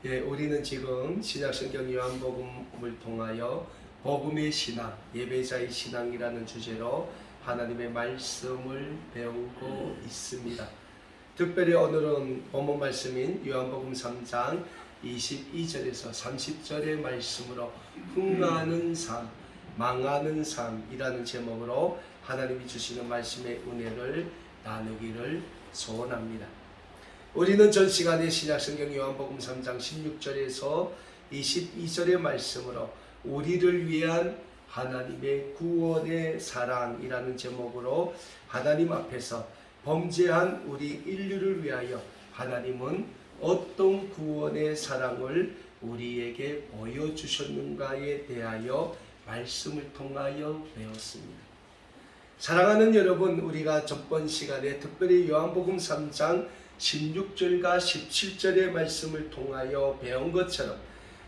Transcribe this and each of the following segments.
우리는 지금 신약성경 요한복음을 통하여 복음의 신앙, 예배자의 신앙이라는 주제로 하나님의 말씀을 배우고 있습니다. 특별히 오늘은 본문 말씀인 요한복음 3장 22절에서 30절의 말씀으로 흥하는 삶, 망하는 삶이라는 제목으로 하나님이 주시는 말씀의 은혜를 나누기를 소원합니다. 우리는 전 시간에 신약성경 요한복음 3장 16절에서 22절의 말씀으로 우리를 위한 하나님의 구원의 사랑이라는 제목으로 하나님 앞에서 범죄한 우리 인류를 위하여 하나님은 어떤 구원의 사랑을 우리에게 보여주셨는가에 대하여 말씀을 통하여 배웠습니다. 사랑하는 여러분, 우리가 전번 시간에 특별히 요한복음 3장 16절과 17절의 말씀을 통하여 배운 것처럼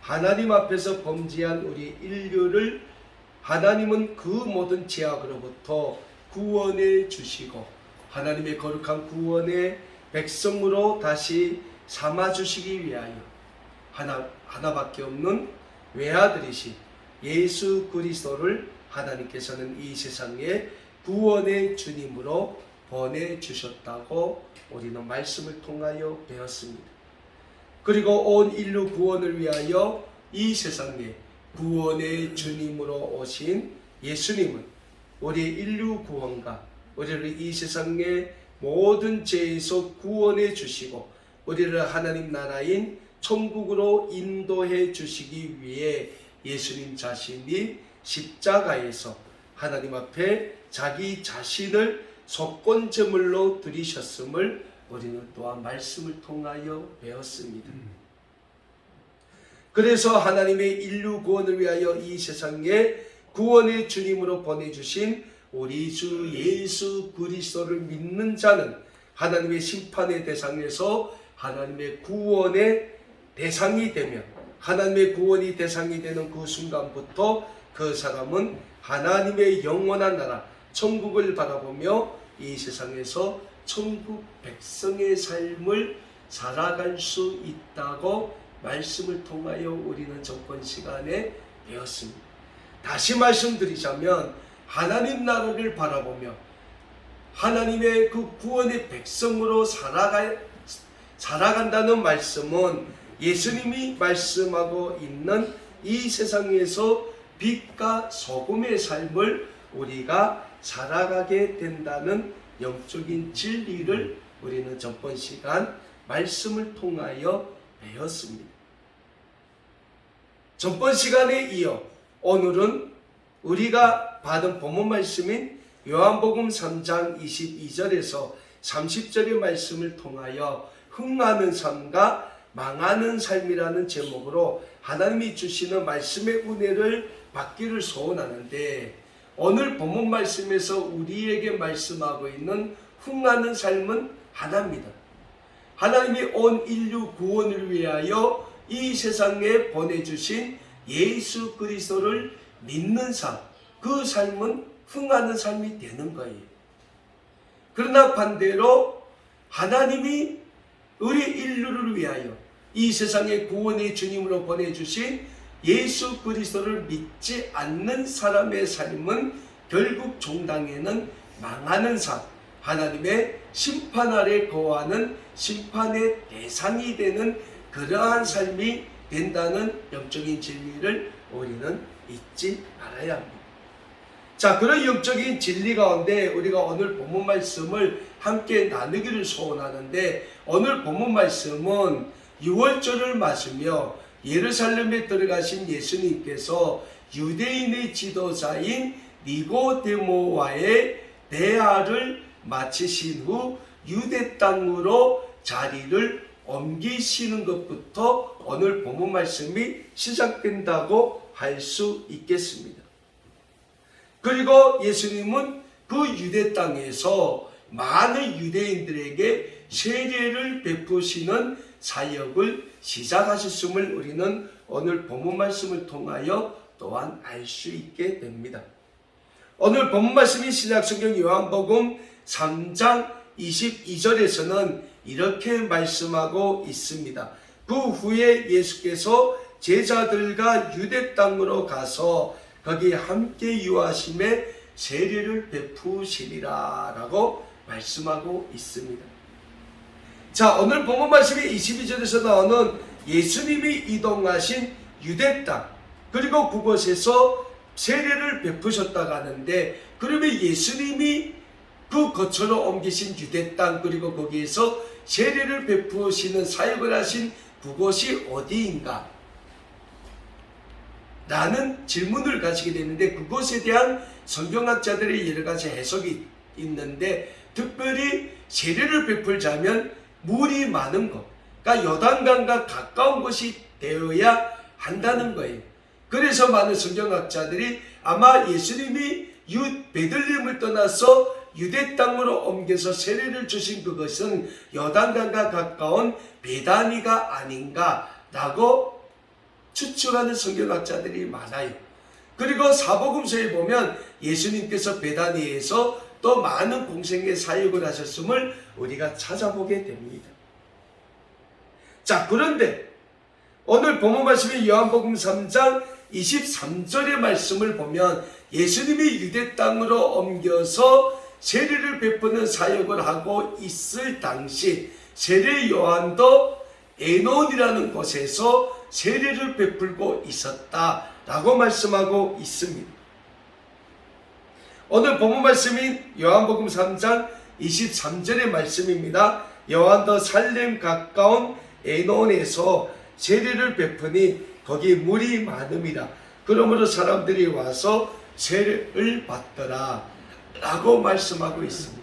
하나님 앞에서 범죄한 우리 인류를 하나님은 그 모든 죄악으로부터 구원해 주시고 하나님의 거룩한 구원의 백성으로 다시 삼아 주시기 위하여 하나밖에 없는 외아들이신 예수 그리스도를 하나님께서는 이 세상에 구원의 주님으로 보내주셨다고 우리는 말씀을 통하여 배웠습니다. 그리고 온 인류 구원을 위하여 이 세상에 구원의 주님으로 오신 예수님은 우리 인류 구원과 우리를 이 세상의 모든 죄에서 구원해 주시고 우리를 하나님 나라인 천국으로 인도해 주시기 위해 예수님 자신이 십자가에서 하나님 앞에 자기 자신을 속건제물로 드리셨음을 우리는 또한 말씀을 통하여 배웠습니다. 그래서 하나님의 인류 구원을 위하여 이 세상에 구원의 주님으로 보내주신 우리 주 예수 그리스도를 믿는 자는 하나님의 심판의 대상에서 하나님의 구원의 대상이 되면 하나님의 구원이 대상이 되는 그 순간부터 그 사람은 하나님의 영원한 나라 천국을 바라보며 이 세상에서 천국 백성의 삶을 살아갈 수 있다고 말씀을 통하여 우리는 전번 시간에 배웠습니다. 다시 말씀드리자면 하나님 나라를 바라보며 하나님의 그 구원의 백성으로 살아간다는 말씀은 예수님이 말씀하고 있는 이 세상에서 빛과 소금의 삶을 우리가 살아가게 된다는 영적인 진리를 우리는 전번 시간 말씀을 통하여 배웠습니다. 전번 시간에 이어 오늘은 우리가 받은 본문 말씀인 요한복음 3장 22절에서 30절의 말씀을 통하여 흥하는 삶과 망하는 삶이라는 제목으로 하나님이 주시는 말씀의 은혜를 받기를 소원하는데, 오늘 본문 말씀에서 우리에게 말씀하고 있는 흥하는 삶은 하나입니다. 하나님이 온 인류 구원을 위하여 이 세상에 보내주신 예수 그리스도를 믿는 삶, 그 삶은 흥하는 삶이 되는 거예요. 그러나 반대로 하나님이 우리 인류를 위하여 이 세상에 구원의 주님으로 보내주신 예수 그리스도를 믿지 않는 사람의 삶은 결국 종당에는 망하는 삶, 하나님의 심판 아래 거하는 심판의 대상이 되는 그러한 삶이 된다는 영적인 진리를 우리는 잊지 말아야 합니다. 자, 그런 영적인 진리 가운데 우리가 오늘 본문 말씀을 함께 나누기를 소원하는데, 오늘 본문 말씀은 유월절을 맞으며 예루살렘에 들어가신 예수님께서 유대인의 지도자인 니고데모와의 대화를 마치신 후 유대 땅으로 자리를 옮기시는 것부터 오늘 본문 말씀이 시작된다고 할 수 있겠습니다. 그리고 예수님은 그 유대 땅에서 많은 유대인들에게 세례를 베푸시는 사역을 시작하셨음을 우리는 오늘 본문 말씀을 통하여 또한 알 수 있게 됩니다. 오늘 본문 말씀이 신약성경 요한복음 3장 22절에서는 이렇게 말씀하고 있습니다. 그 후에 예수께서 제자들과 유대 땅으로 가서 거기 함께 유하심에 세례를 베푸시리라 라고 말씀하고 있습니다. 자, 오늘 본문 말씀이 22절에서 나오는 예수님이 이동하신 유대 땅, 그리고 그곳에서 세례를 베푸셨다고 하는데, 그러면 예수님이 그 거처로 옮기신 유대 땅, 그리고 거기에서 세례를 베푸시는 사역을 하신 그곳이 어디인가? 라는 질문을 가지게 되는데, 그것에 대한 성경학자들의 여러 가지 해석이 있는데, 특별히 세례를 베풀자면 물이 많은 것, 그러니까 요단강과 가까운 곳이 되어야 한다는 거예요. 그래서 많은 성경학자들이 아마 예수님이 베들레헴을 떠나서 유대 땅으로 옮겨서 세례를 주신 그것은 요단강과 가까운 베다니가 아닌가라고 추측하는 성경학자들이 많아요. 그리고 사복음서에 보면 예수님께서 베다니에서 또 많은 공생의 사역을 하셨음을 우리가 찾아보게 됩니다. 자, 그런데 오늘 본문 말씀인 요한복음 3장 23절의 말씀을 보면 예수님이 유대 땅으로 옮겨서 세례를 베푸는 사역을 하고 있을 당시 세례 요한도 에논이라는 곳에서 세례를 베풀고 있었다라고 말씀하고 있습니다. 오늘 본문 말씀인 요한복음 3장 23절의 말씀입니다. 요한도 살렘 가까운 에논에서 세례를 베푸니 거기 물이 많음이라. 그러므로 사람들이 와서 세례를 받더라 라고 말씀하고 있습니다.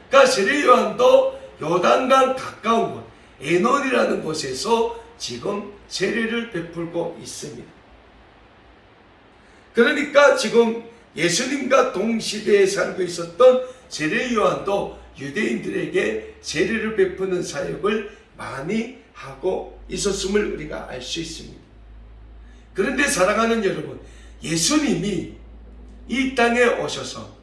그러니까 세례 요한도 요단강 가까운 곳 에논이라는 곳에서 지금 세례를 베풀고 있습니다. 그러니까 지금 예수님과 동시대에 살고 있었던 세례 요한도 유대인들에게 세례를 베푸는 사역을 많이 하고 있었음을 우리가 알 수 있습니다. 그런데 사랑하는 여러분, 예수님이 이 땅에 오셔서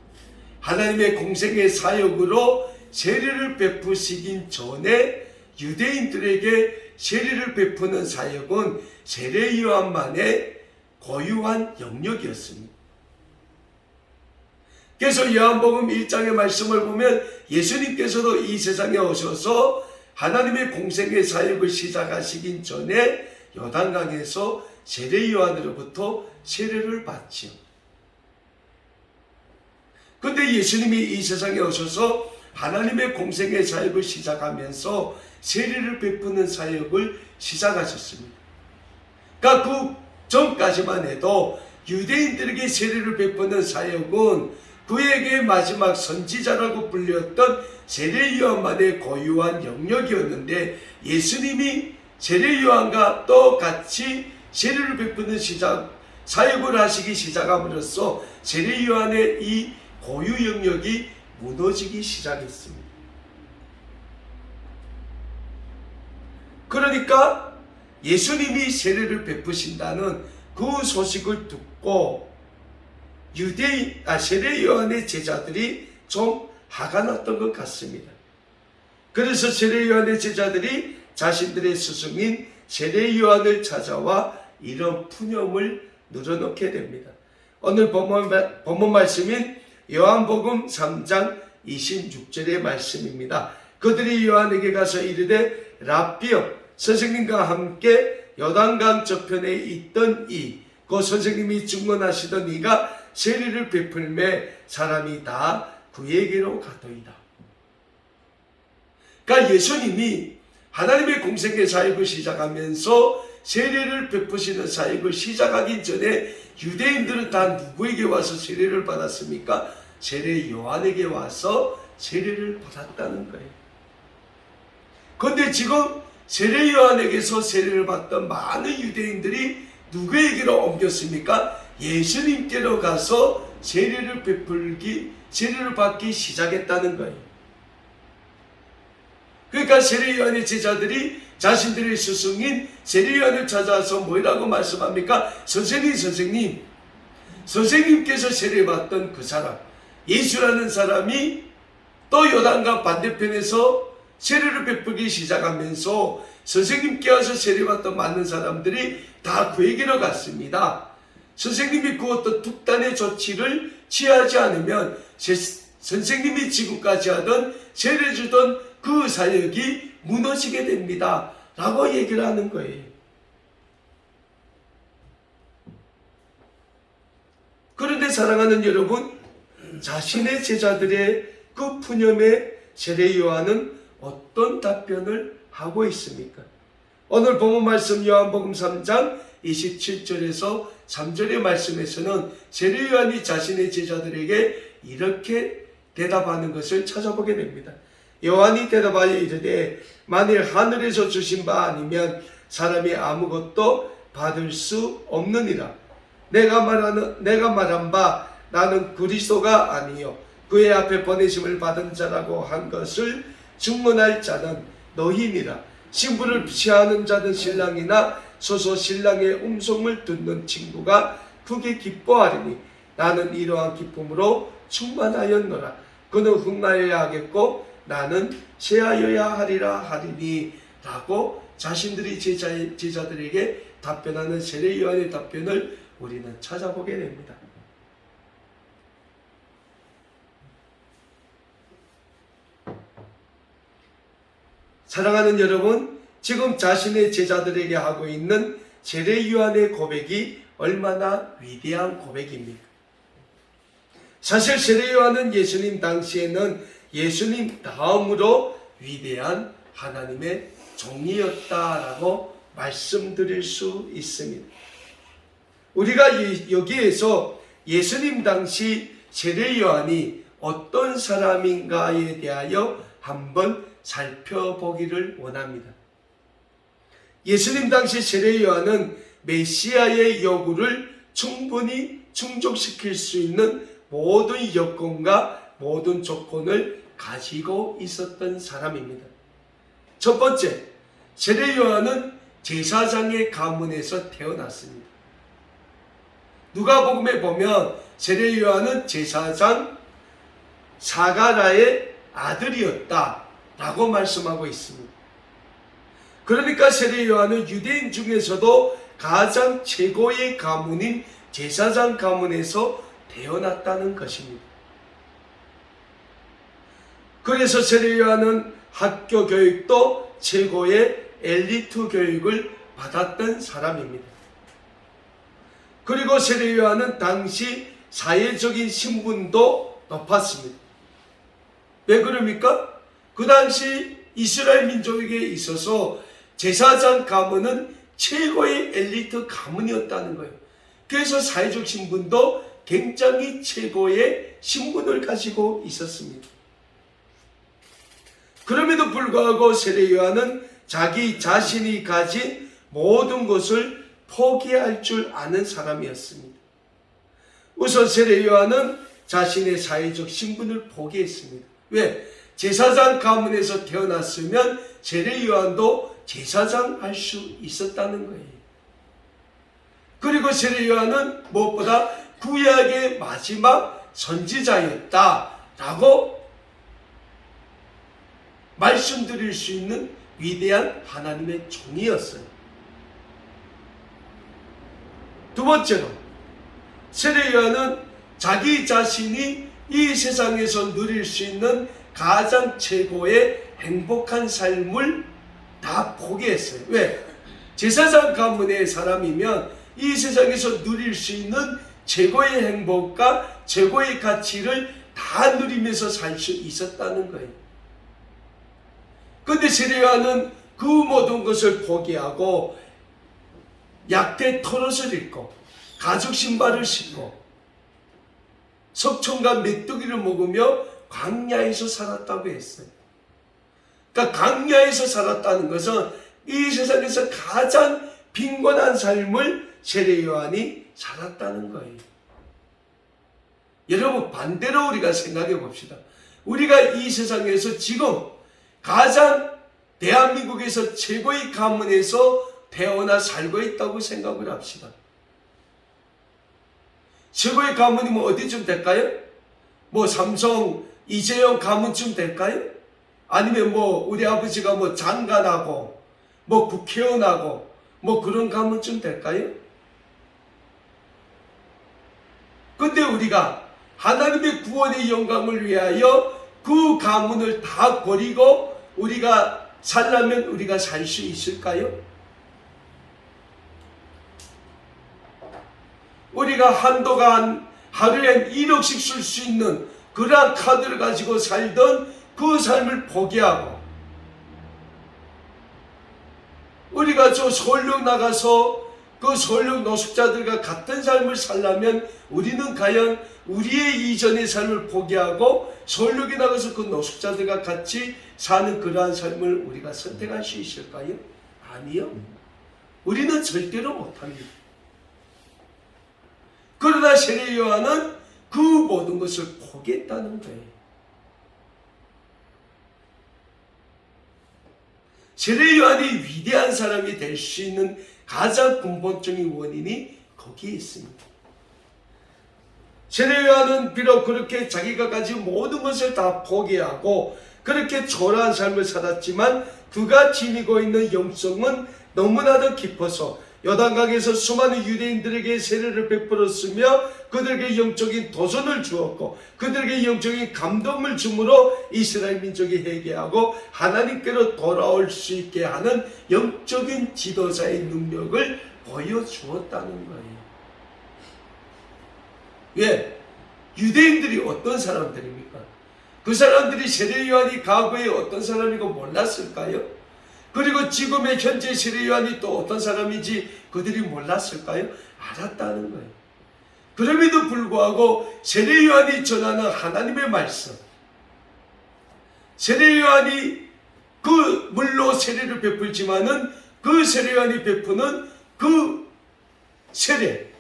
하나님의 공생의 사역으로 세례를 베푸시긴 전에 유대인들에게 세례를 베푸는 사역은 세례 요한만의 고유한 영역이었습니다. 그래서 요한복음 1장의 말씀을 보면 예수님께서도 이 세상에 오셔서 하나님의 공생의 사역을 시작하시긴 전에 요단강에서 세례 요한으로부터 세례를 받지요. 그런데 예수님이 이 세상에 오셔서 하나님의 공생의 사역을 시작하면서 세례를 베푸는 사역을 시작하셨습니다. 그러니까 그 전까지만 해도 유대인들에게 세례를 베푸는 사역은 그에게 마지막 선지자라고 불렸던 세례 요한만의 고유한 영역이었는데, 예수님이 세례 요한과 또 같이 세례를 베푸는 사역을 하시기 시작함으로써 세례 요한의 이 고유 영역이 무너지기 시작했습니다. 그러니까 예수님이 세례를 베푸신다는 그 소식을 듣고 세례 요한의 제자들이 좀 화가 났던 것 같습니다. 그래서 세례 요한의 제자들이 자신들의 스승인 세례 요한을 찾아와 이런 푸념을 늘어놓게 됩니다. 오늘 본문 말씀인 요한복음 3장 26절의 말씀입니다. 그들이 요한에게 가서 이르되 라삐여, 선생님과 함께 요단강 저편에 있던 그 선생님이 증언하시던 이가 세례를 베풀매 사람이 다 그에게로 가더이다. 그러니까 예수님이 하나님의 공생의 사역을 시작하면서 세례를 베푸시는 사역을 시작하기 전에 유대인들은 다 누구에게 와서 세례를 받았습니까? 세례 요한에게 와서 세례를 받았다는 거예요. 그런데 지금 세례 요한에게서 세례를 받던 많은 유대인들이 누구에게로 옮겼습니까? 예수님께로 가서 세례를 받기 시작했다는 거예요. 그러니까 세례 요한의 제자들이 자신들의 스승인 세례 요한을 찾아서 뭐라고 말씀합니까? 선생님께서 세례받던 그 사람, 예수라는 사람이 또 요단강 반대편에서 세례를 베풀기 시작하면서 선생님께 와서 세례받던 많은 사람들이 다 그에게로 갔습니다. 선생님이 그 어떤 특단의 조치를 취하지 않으면 선생님이 지금까지 하던 세례 주던 그 사역이 무너지게 됩니다. 라고 얘기를 하는 거예요. 그런데 사랑하는 여러분, 자신의 제자들의 그 푸념에 세례 요한은 어떤 답변을 하고 있습니까? 오늘 본문 말씀 요한복음 3장 27절에서 3절의 말씀에서는 세례 요한이 자신의 제자들에게 이렇게 대답하는 것을 찾아보게 됩니다. 요한이 대답하여 이르되 만일 하늘에서 주신 바 아니면 사람이 아무것도 받을 수 없느니라. 내가 말한 바 나는 그리스도가 아니요 그의 앞에 보내심을 받은 자라고 한 것을 증언할 자는 너희니라. 신부를 취하는 자는 신랑이나 소소 신랑의 음성을 듣는 친구가 크게 기뻐하리니 나는 이러한 기쁨으로 충만하였노라. 그는 흥하여야 하겠고 나는 쇠하여야 하리라 하리니 라고 자신들이 제자들에게 답변하는 세례 요한의 답변을 우리는 찾아보게 됩니다. 사랑하는 여러분, 지금 자신의 제자들에게 하고 있는 세례 요한의 고백이 얼마나 위대한 고백입니까? 사실 세례 요한은 예수님 당시에는 예수님 다음으로 위대한 하나님의 종이었다라고 말씀드릴 수 있습니다. 우리가 여기에서 예수님 당시 세례 요한이 어떤 사람인가에 대하여 한번 살펴보기를 원합니다. 예수님 당시 세례 요한은 메시아의 요구를 충분히 충족시킬 수 있는 모든 여건과 모든 조건을 가지고 있었던 사람입니다. 첫 번째, 세례 요한은 제사장의 가문에서 태어났습니다. 누가복음에 보면 세례 요한은 제사장 사가랴의 아들이었다 라고 말씀하고 있습니다. 그러니까 세례 요한은 유대인 중에서도 가장 최고의 가문인 제사장 가문에서 태어났다는 것입니다. 그래서 세례 요한은 학교 교육도 최고의 엘리트 교육을 받았던 사람입니다. 그리고 세례 요한은 당시 사회적인 신분도 높았습니다. 왜 그럽니까? 그 당시 이스라엘 민족에게 있어서 제사장 가문은 최고의 엘리트 가문이었다는 거예요. 그래서 사회적 신분도 굉장히 최고의 신분을 가지고 있었습니다. 그럼에도 불구하고 세례 요한은 자기 자신이 가진 모든 것을 포기할 줄 아는 사람이었습니다. 우선 세례 요한은 자신의 사회적 신분을 포기했습니다. 왜? 제사장 가문에서 태어났으면 세례 요한도 제사장 할 수 있었다는 거예요. 그리고 세례 요한은 무엇보다 구약의 마지막 선지자였다라고 말씀드릴 수 있는 위대한 하나님의 종이었어요. 두 번째로 세례 요한은 자기 자신이 이 세상에서 누릴 수 있는 가장 최고의 행복한 삶을 다 포기했어요. 왜? 제사장 가문의 사람이면 이 세상에서 누릴 수 있는 최고의 행복과 최고의 가치를 다 누리면서 살 수 있었다는 거예요. 그런데 세례 요한은 그 모든 것을 포기하고 약대 털옷을 입고 가죽 신발을 신고 석청과 메뚜기를 먹으며 광야에서 살았다고 했어요. 그러니까 광야에서 살았다는 것은 이 세상에서 가장 빈곤한 삶을 세례 요한이 살았다는 거예요. 여러분, 반대로 우리가 생각해 봅시다. 우리가 이 세상에서 지금 가장 대한민국에서 최고의 가문에서 태어나 살고 있다고 생각을 합시다. 최고의 가문이면 어디쯤 될까요? 뭐 삼성, 이재용 가문쯤 될까요? 아니면 뭐 우리 아버지가 뭐 장관하고 뭐 국회의원하고 뭐 그런 가문쯤 될까요? 근데 우리가 하나님의 구원의 영광을 위하여 그 가문을 다 버리고 우리가 살려면 우리가 살 수 있을까요? 우리가 한도가 하루에 1억씩 쓸 수 있는 그러한 카드를 가지고 살던 그 삶을 포기하고 우리가 저 서울역 나가서 그 서울역 노숙자들과 같은 삶을 살려면 우리는 과연 우리의 이전의 삶을 포기하고 서울역에 나가서 그 노숙자들과 같이 사는 그러한 삶을 우리가 선택할 수 있을까요? 아니요. 우리는 절대로 못합니다. 그러나 세례 요한은 그 모든 것을 포기했다는 거예요. 세례 요한이 위대한 사람이 될 수 있는 가장 근본적인 원인이 거기에 있습니다. 세례 요한은 비록 그렇게 자기가 가진 모든 것을 다 포기하고 그렇게 초라한 삶을 살았지만 그가 지니고 있는 영성은 너무나도 깊어서 요단강에서 수많은 유대인들에게 세례를 베풀었으며 그들에게 영적인 도전을 주었고 그들에게 영적인 감동을 주므로 이스라엘 민족이 회개하고 하나님께로 돌아올 수 있게 하는 영적인 지도자의 능력을 보여주었다는 거예요. 왜? 유대인들이 어떤 사람들입니까? 그 사람들이 세례 요한이 과거에 어떤 사람이고 몰랐을까요? 그리고 지금의 현재 세례 요한이 또 어떤 사람인지 그들이 몰랐을까요? 알았다는 거예요. 그럼에도 불구하고 세례 요한이 전하는 하나님의 말씀, 세례 요한이 그 물로 세례를 베풀지만은 그 세례 요한이 베푸는 그 세례,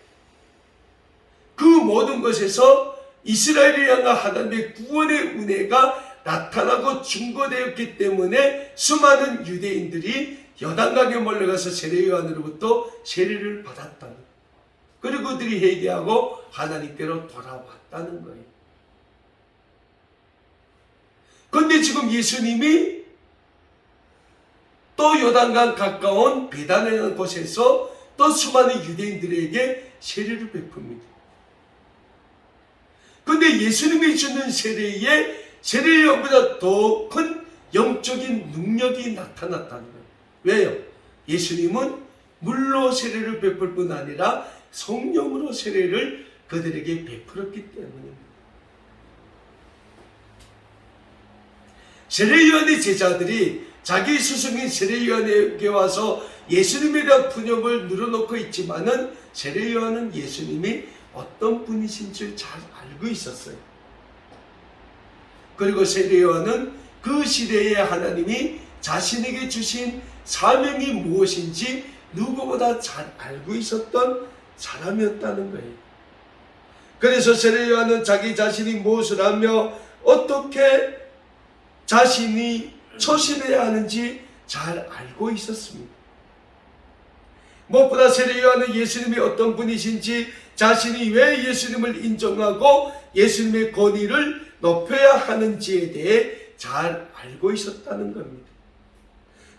그 모든 것에서 이스라엘을 향한 하나님의 구원의 은혜가 나타나고 증거되었기 때문에 수많은 유대인들이 요단강에 몰려가서 세례 요한으로부터 세례를 받았다는, 그리고 그들이 회개하고 하나님께로 돌아왔다는 거예요. 그런데 지금 예수님이 또 요단강 가까운 베단이라는 곳에서 또 수많은 유대인들에게 세례를 베풉니다. 그런데 예수님이 주는 세례에 세례 요한보다 더 큰 영적인 능력이 나타났다는 거예요. 왜요? 예수님은 물로 세례를 베풀 뿐 아니라 성령으로 세례를 그들에게 베풀었기 때문입니다. 세례 요한의 제자들이 자기 스승인 세례 요한에게 와서 예수님에 대한 푸념을 늘어놓고 있지만은 세례 요한은 예수님이 어떤 분이신지 잘 알고 있었어요. 그리고 세례 요한은 그 시대에 하나님이 자신에게 주신 사명이 무엇인지 누구보다 잘 알고 있었던 사람이었다는 거예요. 그래서 세례 요한은 자기 자신이 무엇을 하며 어떻게 자신이 처신해야 하는지 잘 알고 있었습니다. 무엇보다 세례 요한은 예수님이 어떤 분이신지, 자신이 왜 예수님을 인정하고 예수님의 권위를 높여야 하는지에 대해 잘 알고 있었다는 겁니다.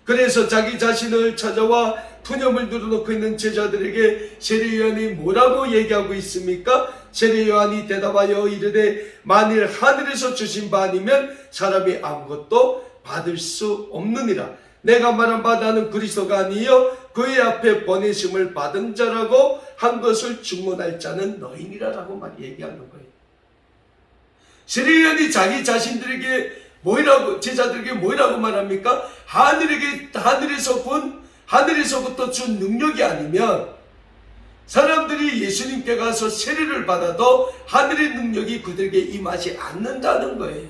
그래서 자기 자신을 찾아와 푸념을 늘어놓고 있는 제자들에게 세례 요한이 뭐라고 얘기하고 있습니까? 세례 요한이 대답하여 이르되 만일 하늘에서 주신 바 아니면 사람이 아무것도 받을 수 없느니라. 내가 말한 바 나는 그리스도가 아니요 그의 앞에 보내심을 받은 자라고 한 것을 증언할 자는 너희니라라고 얘기하는 거예요. 세례 요한이 자기 자신들에게 제자들에게 뭐라고 말합니까? 하늘에서부터 준 능력이 아니면 사람들이 예수님께 가서 세례를 받아도 하늘의 능력이 그들에게 임하지 않는다는 거예요.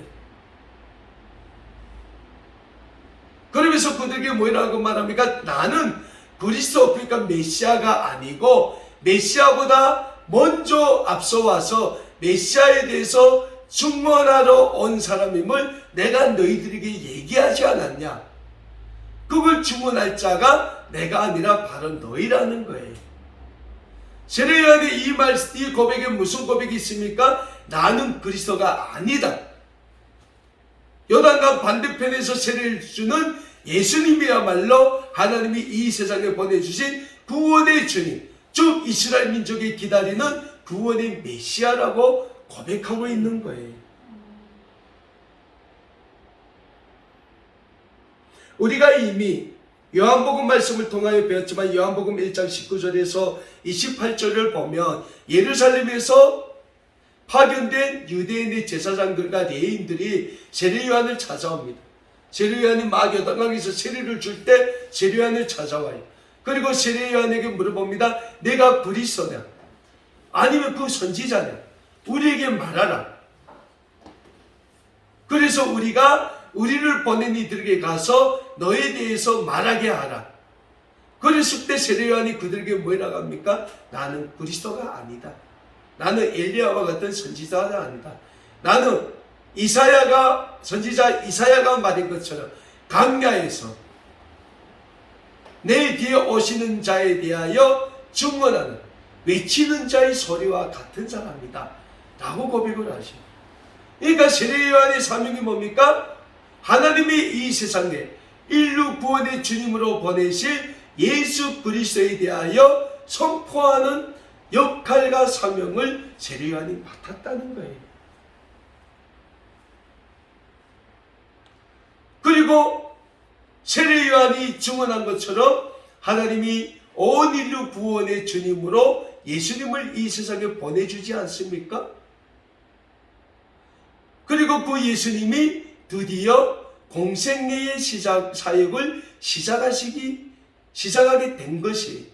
그러면서 그들에게 뭐라고 말합니까? 나는 그리스도, 그러니까 메시아가 아니고 메시아보다 먼저 앞서와서 메시아에 대해서 증언하러 온 사람임을 내가 너희들에게 얘기하지 않았냐? 그걸 증언할 자가 내가 아니라 바로 너희라는 거예요. 세례 요한의 이 고백에 무슨 고백이 있습니까? 나는 그리스도가 아니다. 요단강 반대편에서 세례를 주는 예수님이야말로 하나님이 이 세상에 보내주신 구원의 주님, 즉 이스라엘 민족이 기다리는 구원의 메시아라고 고백하고 있는 거예요. 우리가 이미 요한복음 말씀을 통하여 배웠지만 요한복음 1장 19절에서 28절을 보면 예루살렘에서 파견된 유대인의 제사장들과 레위인들이 세례 요한을 찾아옵니다. 세례 요한이 막 요단강에서 세례를 줄 때 세례 요한을 찾아와요. 그리고 세례 요한에게 물어봅니다. 내가 그리스도냐? 아니면 그 선지자냐? 우리에게 말하라. 그래서 우리를 보낸 이들에게 가서 너에 대해서 말하게 하라. 그랬을 때 세례 요한이 그들에게 뭐라고 합니까? 나는 그리스도가 아니다. 나는 엘리야와 같은 선지자가 아니다. 나는 선지자 이사야가 말한 것처럼 광야에서 내 뒤에 오시는 자에 대하여 증언하는 외치는 자의 소리와 같은 사람이다 라고 고백을 하시오. 그러니까 세례 요한의 사명이 뭡니까? 하나님이 이 세상에 인류 구원의 주님으로 보내실 예수 그리스도에 대하여 선포하는 역할과 사명을 세례 요한이 맡았다는 거예요. 그리고 세례 요한이 증언한 것처럼 하나님이 온 인류 구원의 주님으로 예수님을 이 세상에 보내주지 않습니까? 그리고 그 예수님이 드디어 공생애의 사역을 시작하게 된 것이.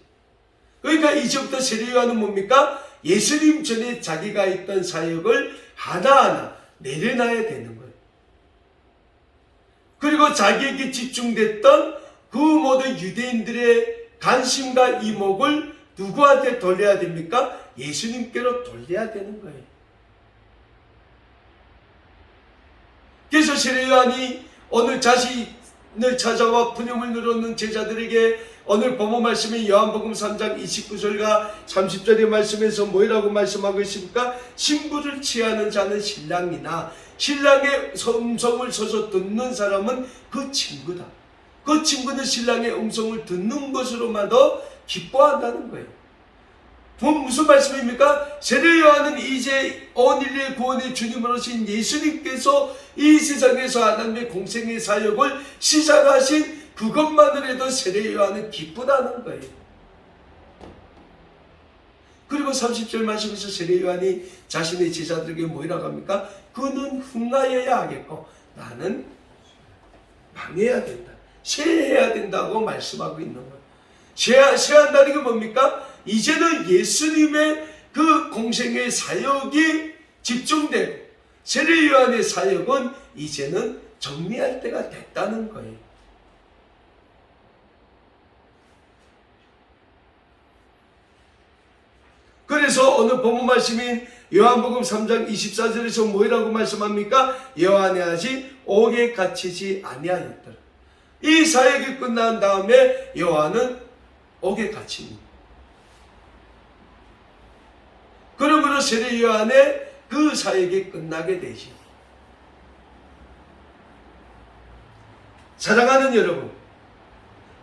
그러니까 이제부터 세례 요한은 뭡니까? 예수님 전에 자기가 있던 사역을 하나하나 내려놔야 되는 거예요. 그리고 자기에게 집중됐던 그 모든 유대인들의 관심과 이목을 누구한테 돌려야 됩니까? 예수님께로 돌려야 되는 거예요. 그래서 세례 요한이 오늘 자신을 찾아와 푸념을 누르는 제자들에게 오늘 본문 말씀인 요한복음 3장 29절과 30절의 말씀에서 뭐라고 말씀하고 있습니까? 신부를 취하는 자는 신랑이나 신랑의 음성을 서서 듣는 사람은 그 친구다. 그 친구는 신랑의 음성을 듣는 것으로마저 기뻐한다는 거예요. 무슨 말씀입니까? 세례 요한은 이제 온 인류의 구원의 주님으로신 예수님께서 이 세상에서 하나님의 공생의 사역을 시작하신 그것만을 해도 세례 요한은 기쁘다는 거예요. 그리고 30절 말씀에서 세례 요한이 자신의 제자들에게 뭐라고 합니까? 그는 흥하여야 하겠고 나는 망해야 된다. 쇠해야 된다고 말씀하고 있는 거예요. 쇠한다는 게 뭡니까? 이제는 예수님의 그 공생의 사역이 집중되고 세례 요한의 사역은 이제는 정리할 때가 됐다는 거예요. 그래서 오늘 본문 말씀인 요한복음 3장 24절에서 뭐라고 말씀합니까? 요한의 아직 옥에 갇히지 아니하였더라. 이 사역이 끝난 다음에 요한은 옥에 갇힙니다. 그러므로 세례 요한의 그 사역이 끝나게 되죠. 사랑하는 여러분,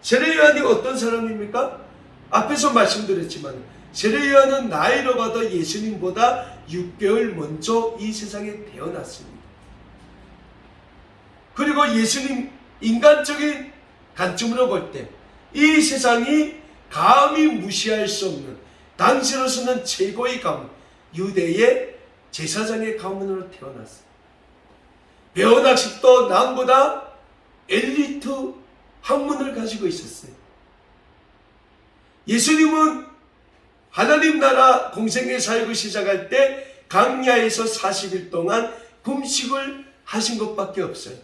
세례 요한이 어떤 사람입니까? 앞에서 말씀드렸지만 세례 요한은 나이로 봐도 예수님보다 6개월 먼저 이 세상에 태어났습니다. 그리고 예수님 인간적인 관점으로 볼 때 이 세상이 감히 무시할 수 없는 당시로서는 최고의 가문, 유대의 제사장의 가문으로 태어났어요. 배원학식도 남보다 엘리트 학문을 가지고 있었어요. 예수님은 하나님 나라 공생의 사역을 시작할 때 광야에서 40일 동안 금식을 하신 것밖에 없어요.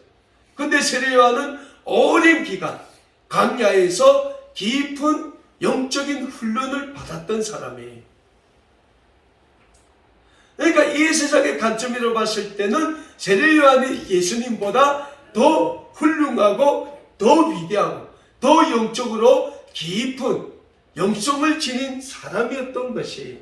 근데 세례 요한은 오랜 기간 광야에서 깊은 영적인 훈련을 받았던 사람이에요. 그러니까 이 세상의 관점으로 봤을 때는 세례 요한이 예수님보다 더 훌륭하고 더 위대하고 더 영적으로 깊은 영성을 지닌 사람이었던 것이에요.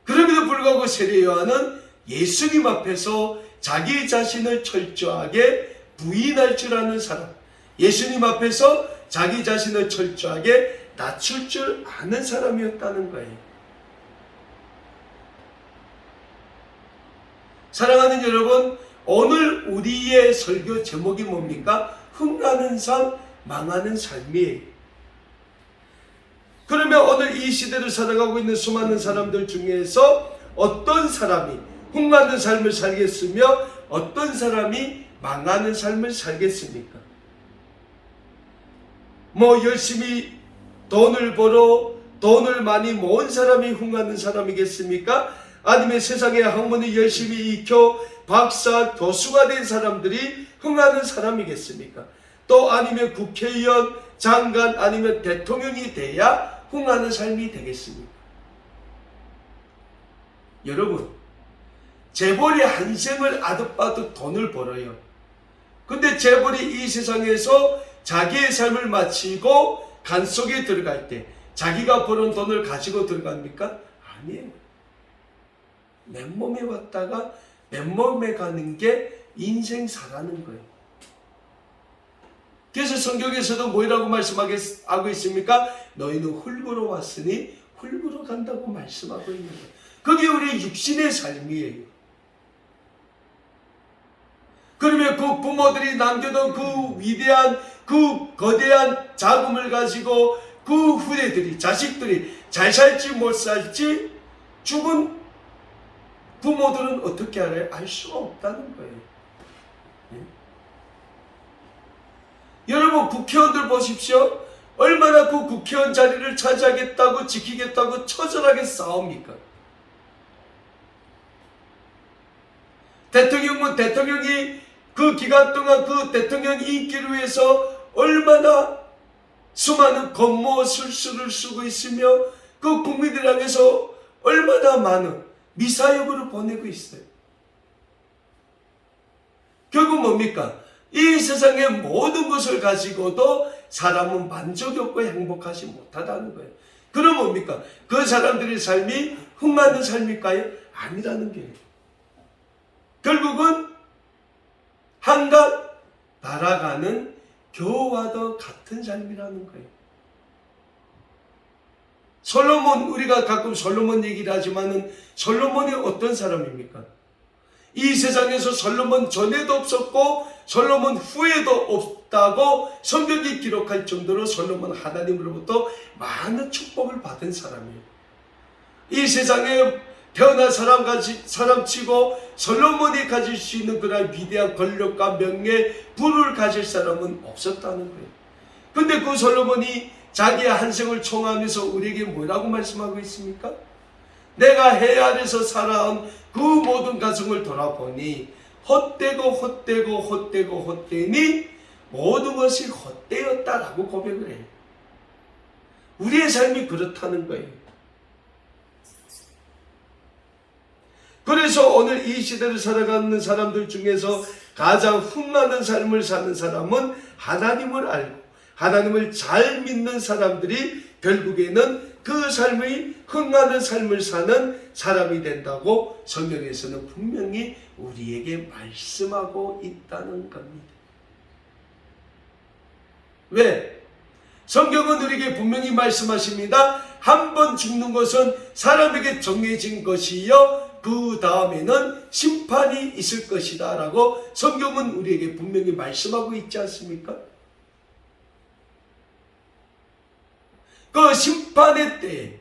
그럼에도 불구하고 세례 요한은 예수님 앞에서 자기 자신을 철저하게 부인할 줄 아는 사람, 예수님 앞에서 자기 자신을 철저하게 낮출 줄 아는 사람이었다는 거예요. 사랑하는 여러분, 오늘 우리의 설교 제목이 뭡니까? 흥하는 삶, 망하는 삶이에요. 그러면 오늘 이 시대를 살아가고 있는 수많은 사람들 중에서 어떤 사람이 흥하는 삶을 살겠으며 어떤 사람이 망하는 삶을 살겠습니까? 열심히 돈을 벌어 돈을 많이 모은 사람이 흥하는 사람이겠습니까? 아니면 세상에 학문을 열심히 익혀 박사, 교수가 된 사람들이 흥하는 사람이겠습니까? 또 아니면 국회의원, 장관, 아니면 대통령이 돼야 흥하는 삶이 되겠습니까? 여러분, 재벌이 한 생을 아득바득 돈을 벌어요. 근데 재벌이 이 세상에서 자기의 삶을 마치고 간 속에 들어갈 때 자기가 벌은 돈을 가지고 들어갑니까? 아니에요. 맨몸에 왔다가 맨몸에 가는 게 인생사라는 거예요. 그래서 성경에서도 뭐라고 말씀하고 있습니까? 너희는 흙으로 왔으니 흙으로 간다고 말씀하고 있는 거예요. 그게 우리의 육신의 삶이에요. 그러면 그 부모들이 남겨둔 그 위대한, 그 거대한 자금을 가지고 그 후대들이, 자식들이 잘 살지 못 살지 죽은 부모들은 어떻게 알아요? 알 수가 없다는 거예요. 네? 여러분, 국회의원들 보십시오. 얼마나 그 국회의원 자리를 차지하겠다고 지키겠다고 처절하게 싸웁니까? 대통령이 그 기간 동안 그 대통령 인기를 위해서 얼마나 수많은 건모 술수를 쓰고 있으며 그 국민들 향해서 얼마나 많은 미사역으로 보내고 있어요. 결국 뭡니까? 이 세상의 모든 것을 가지고도 사람은 만족이 없고 행복하지 못하다는 거예요. 그럼 뭡니까? 그 사람들의 삶이 흥하는 삶일까요? 아니라는 거예요. 결국은 한갓 날아가는 겨와도 같은 삶이라는 거예요. 솔로몬, 우리가 가끔 솔로몬 얘기를 하지만은 솔로몬이 어떤 사람입니까? 이 세상에서 솔로몬 전에도 없었고 솔로몬 후에도 없다고 성경이 기록할 정도로 솔로몬 하나님으로부터 많은 축복을 받은 사람이에요. 이 세상에 태어난 사람치고 솔로몬이 가질 수 있는 그런 위대한 권력과 명예, 부를 가질 사람은 없었다는 거예요. 근데 그 솔로몬이 자기의 한 생을 총하면서 우리에게 뭐라고 말씀하고 있습니까? 내가 해 아래서 살아온 그 모든 가슴을 돌아보니 헛되니 모든 것이 헛되었다라고 고백을 해요. 우리의 삶이 그렇다는 거예요. 그래서 오늘 이 시대를 살아가는 사람들 중에서 가장 흥하는 삶을 사는 사람은 하나님을 알고 하나님을 잘 믿는 사람들이 결국에는 그 삶의 흥하는 삶을 사는 사람이 된다고 성경에서는 분명히 우리에게 말씀하고 있다는 겁니다. 왜? 성경은 우리에게 분명히 말씀하십니다. 한 번 죽는 것은 사람에게 정해진 것이요 그 다음에는 심판이 있을 것이다 라고 성경은 우리에게 분명히 말씀하고 있지 않습니까? 그 심판의 때에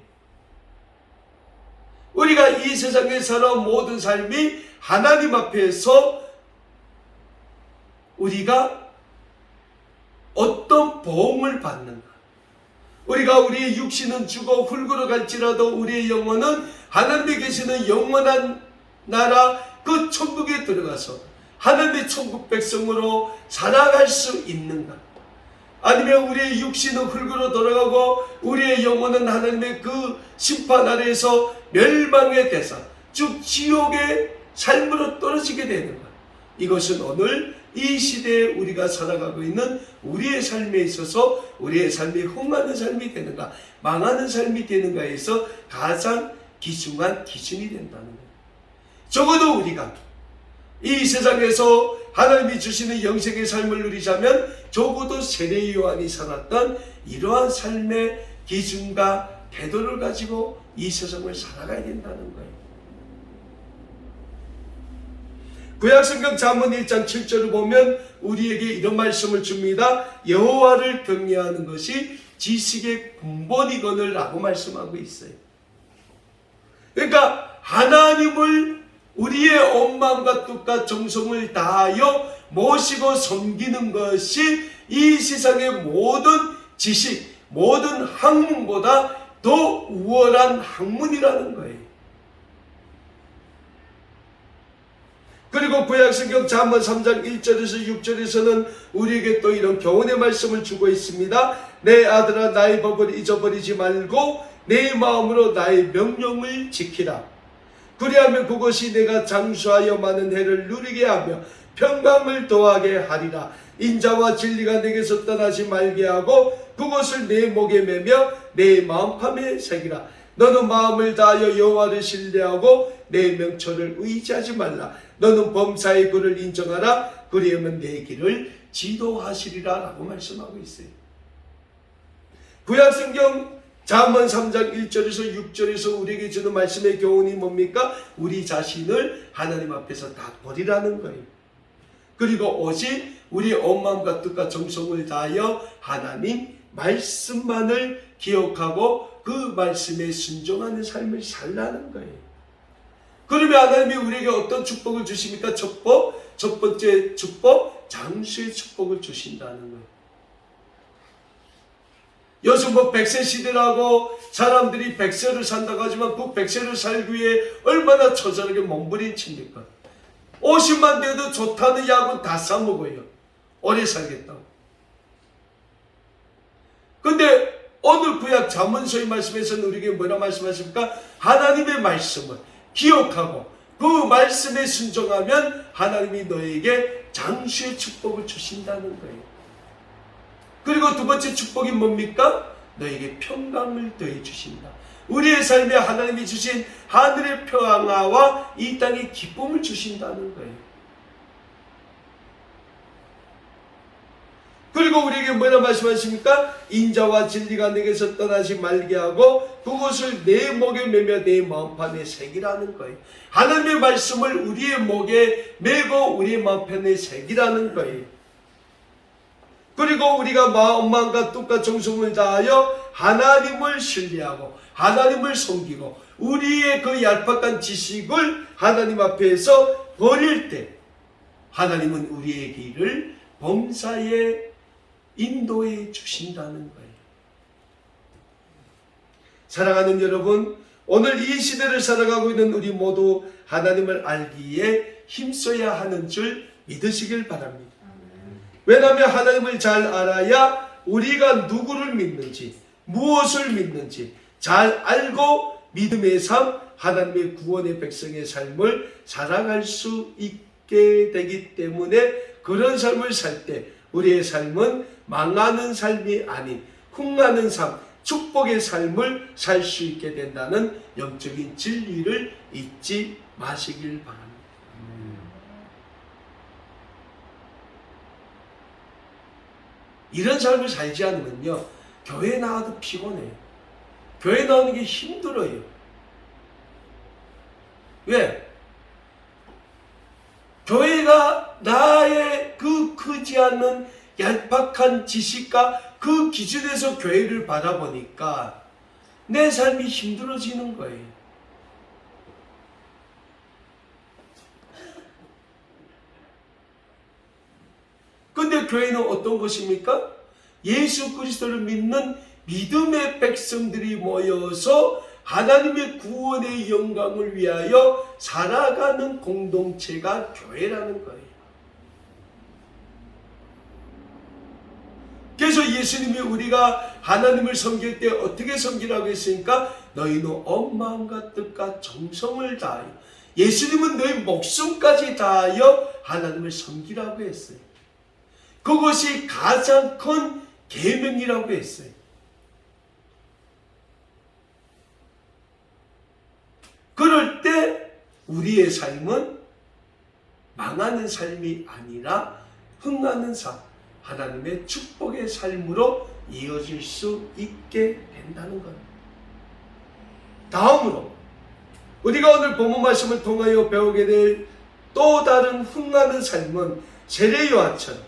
우리가 이 세상에 살아온 모든 삶이 하나님 앞에서 우리가 어떤 보응을 받는가? 우리가 우리의 육신은 죽어 흙으로 갈지라도 우리의 영혼은 하나님이 계시는 영원한 나라 그 천국에 들어가서 하나님의 천국 백성으로 살아갈 수 있는가? 아니면 우리의 육신은 흙으로 돌아가고 우리의 영혼은 하나님의 그 심판 아래에서 멸망의 대상, 즉 지옥의 삶으로 떨어지게 되는가? 이것은 오늘 이 시대에 우리가 살아가고 있는 우리의 삶에 있어서 우리의 삶이 흥하는 삶이 되는가 망하는 삶이 되는가에서 가장 귀중한 기준이 된다는 거예요. 적어도 우리가 이 세상에서 하나님이 주시는 영생의 삶을 누리자면 적어도 세례 요한이 살았던 이러한 삶의 기준과 태도를 가지고 이 세상을 살아가야 된다는 거예요. 구약성경 잠언 1장 7절을 보면 우리에게 이런 말씀을 줍니다. 여호와를 경외하는 것이 지식의 근본이거늘 라고 말씀하고 있어요. 그러니까 하나님을 우리의 온 마음과 뜻과 정성을 다하여 모시고 섬기는 것이 이 세상의 모든 지식, 모든 학문보다 더 우월한 학문이라는 거예요. 그리고 구약성경 잠언 3장 1절에서 6절에서는 우리에게 또 이런 교훈의 말씀을 주고 있습니다. 내 아들아 나의 법을 잊어버리지 말고 내 마음으로 나의 명령을 지키라. 그리하면 그것이 내가 장수하여 많은 해를 누리게 하며 평강을 더하게 하리라. 인자와 진리가 내게서 떠나지 말게 하고 그것을 내 목에 매며 내 마음판에 새기라. 너는 마음을 다하여 여호와를 신뢰하고 내 명철을 의지하지 말라. 너는 범사의 그를 인정하라. 그리하면 내 길을 지도하시리라 라고 말씀하고 있어요. 구약성경 잠언 3장 1절에서 6절에서 우리에게 주는 말씀의 교훈이 뭡니까? 우리 자신을 하나님 앞에서 다 버리라는 거예요. 그리고 오직 우리 온 마음과 뜻과 정성을 다하여 하나님 말씀만을 기억하고 그 말씀에 순종하는 삶을 살라는 거예요. 그러면 하나님이 우리에게 어떤 축복을 주십니까? 첫 번째 축복, 장수의 축복을 주신다는 거예요. 요즘 뭐 100세 시대라고 사람들이 100세를 산다고 하지만 그 100세를 살기 위해 얼마나 처절하게 몸부림칩니까? 50만 돼도 좋다는 약은 다 싸먹어요. 오래 살겠다고. 근데 오늘 구약 잠언서의 말씀에서는 우리에게 뭐라 말씀하십니까? 하나님의 말씀을 기억하고 그 말씀에 순종하면 하나님이 너에게 장수의 축복을 주신다는 거예요. 그리고 두 번째 축복이 뭡니까? 너에게 평강을 더해 주신다. 우리의 삶에 하나님이 주신 하늘의 평화와 이 땅의 기쁨을 주신다는 거예요. 그리고 우리에게 뭐라 말씀하십니까? 인자와 진리가 내게서 떠나지 말게 하고 그것을 내 목에 매며 내 마음판에 새기라는 거예요. 하나님의 말씀을 우리의 목에 매고 우리의 마음판에 새기라는 거예요. 그리고 우리가 마음과 뜻과 정성을 다하여 하나님을 신뢰하고 하나님을 섬기고 우리의 그 얄팍한 지식을 하나님 앞에서 버릴 때 하나님은 우리의 길을 범사에 인도해 주신다는 거예요. 사랑하는 여러분, 오늘 이 시대를 살아가고 있는 우리 모두 하나님을 알기에 힘써야 하는 줄 믿으시길 바랍니다. 왜냐하면 하나님을 잘 알아야 우리가 누구를 믿는지 무엇을 믿는지 잘 알고 믿음의 삶, 하나님의 구원의 백성의 삶을 살아갈 수 있게 되기 때문에 그런 삶을 살 때 우리의 삶은 망하는 삶이 아닌 흥하는 삶, 축복의 삶을 살 수 있게 된다는 영적인 진리를 잊지 마시길 바랍니다. 이런 삶을 살지 않으면요, 교회 나와도 피곤해요. 교회 나오는 게 힘들어요. 왜? 교회가 나의 그 크지 않는 얄팍한 지식과 그 기준에서 교회를 바라보니까 내 삶이 힘들어지는 거예요. 근데 교회는 어떤 것입니까? 예수 그리스도를 믿는 믿음의 백성들이 모여서 하나님의 구원의 영광을 위하여 살아가는 공동체가 교회라는 거예요. 그래서 예수님이 우리가 하나님을 섬길 때 어떻게 섬기라고 했으니까 너희는 온 마음과 뜻과 정성을 다하여, 예수님은 너희 목숨까지 다하여 하나님을 섬기라고 했어요. 그것이 가장 큰 계명이라고 했어요. 그럴 때 우리의 삶은 망하는 삶이 아니라 흥하는 삶, 하나님의 축복의 삶으로 이어질 수 있게 된다는 것. 다음으로 우리가 오늘 본문 말씀을 통하여 배우게 될 또 다른 흥하는 삶은 세례요한처럼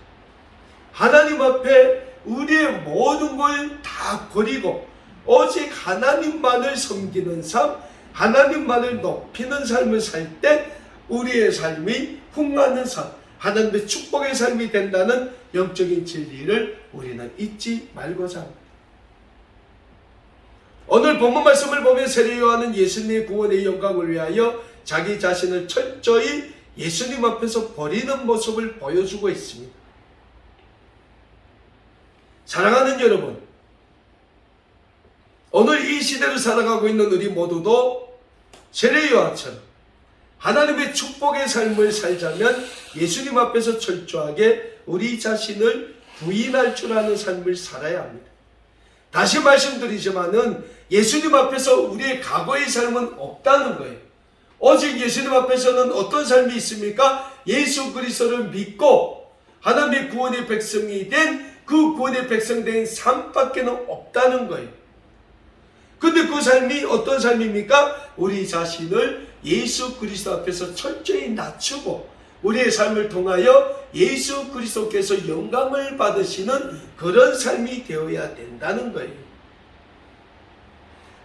하나님 앞에 우리의 모든 걸 다 버리고 오직 하나님만을 섬기는 삶, 하나님만을 높이는 삶을 살 때 우리의 삶이 흥하는 삶, 하나님의 축복의 삶이 된다는 영적인 진리를 우리는 잊지 말고자 합니다. 오늘 본문 말씀을 보면 세례요한은 예수님의 구원의 영광을 위하여 자기 자신을 철저히 예수님 앞에서 버리는 모습을 보여주고 있습니다. 사랑하는 여러분, 오늘 이 시대를 살아가고 있는 우리 모두도 세례요한처럼 하나님의 축복의 삶을 살자면 예수님 앞에서 철저하게 우리 자신을 부인할 줄 아는 삶을 살아야 합니다. 다시 말씀드리지만은 예수님 앞에서 우리의 과거의 삶은 없다는 거예요. 오직 예수님 앞에서는 어떤 삶이 있습니까? 예수 그리스도를 믿고 하나님의 구원의 백성이 된 그 구원의 백성 된 삶밖에는 없다는 거예요. 근데 그 삶이 어떤 삶입니까? 우리 자신을 예수 그리스도 앞에서 철저히 낮추고 우리의 삶을 통하여 예수 그리스도께서 영광을 받으시는 그런 삶이 되어야 된다는 거예요.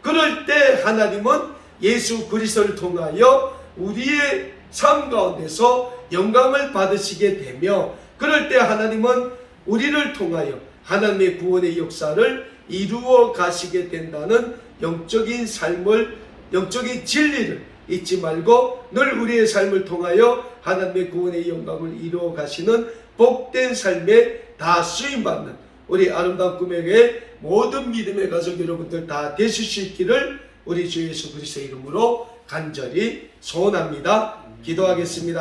그럴 때 하나님은 예수 그리스도를 통하여 우리의 삶 가운데서 영광을 받으시게 되며, 그럴 때 하나님은 우리를 통하여 하나님의 구원의 역사를 이루어 가시게 된다는 영적인 삶을, 영적인 진리를 잊지 말고 늘 우리의 삶을 통하여 하나님의 구원의 영광을 이루어 가시는 복된 삶에 다 쓰임받는 우리 아름다운 꿈에게 모든 믿음의 가족 여러분들 다 되실 수 있기를 우리 주 예수 그리스도의 이름으로 간절히 소원합니다. 기도하겠습니다.